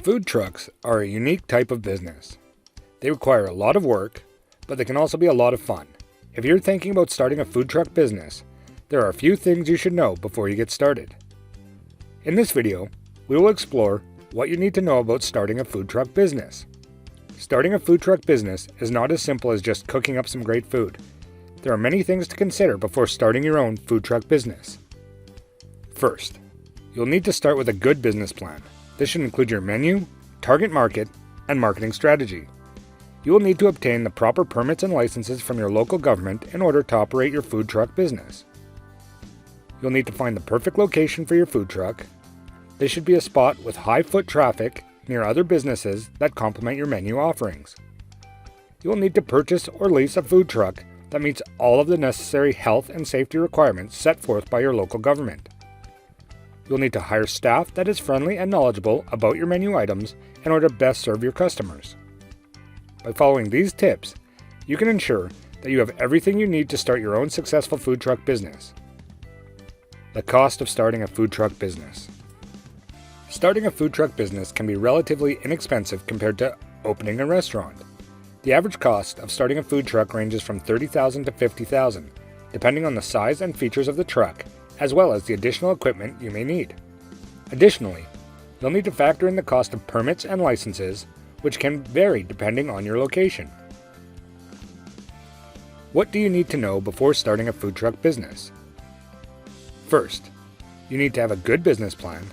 Food trucks are a unique type of business. They require a lot of work, but they can also be a lot of fun. If you're thinking about starting a food truck business, there are a few things you should know before you get started. In this video, we will explore what you need to know about starting a food truck business. Starting a food truck business is not as simple as just cooking up some great food. There are many things to consider before starting your own food truck business. First, you'll need to start with a good business plan. This should include your menu, target market, and marketing strategy. You will need to obtain the proper permits and licenses from your local government in order to operate your food truck business. You'll need to find the perfect location for your food truck. This should be a spot with high foot traffic near other businesses that complement your menu offerings. You will need to purchase or lease a food truck that meets all of the necessary health and safety requirements set forth by your local government. You'll need to hire staff that is friendly and knowledgeable about your menu items in order to best serve your customers. By following these tips, you can ensure that you have everything you need to start your own successful food truck business. The cost of starting a food truck business. Starting a food truck business can be relatively inexpensive compared to opening a restaurant. The average cost of starting a food truck ranges from $30,000 to $50,000, depending on the size and features of the truck, as well as the additional equipment you may need. Additionally, you'll need to factor in the cost of permits and licenses, which can vary depending on your location. What do you need to know before starting a food truck business? First, you need to have a good business plan.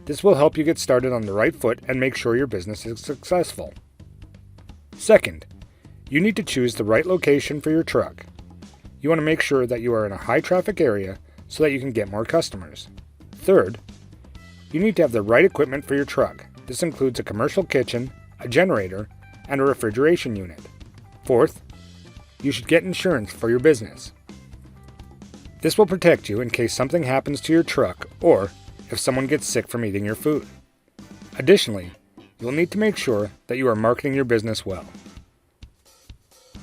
This will help you get started on the right foot and make sure your business is successful. Second, you need to choose the right location for your truck. You want to make sure that you are in a high traffic area so that you can get more customers. Third, you need to have the right equipment for your truck. This includes a commercial kitchen, a generator, and a refrigeration unit. Fourth, you should get insurance for your business. This will protect you in case something happens to your truck or if someone gets sick from eating your food. Additionally, you'll need to make sure that you are marketing your business well.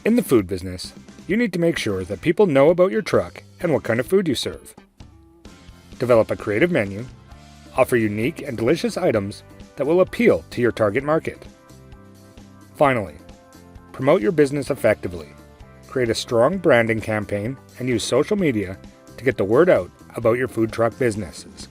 In the food business, you need to make sure that people know about your truck and what kind of food you serve. Develop a creative menu. Offer unique and delicious items that will appeal to your target market. Finally, promote your business effectively. Create a strong branding campaign and use social media to get the word out about your food truck businesses.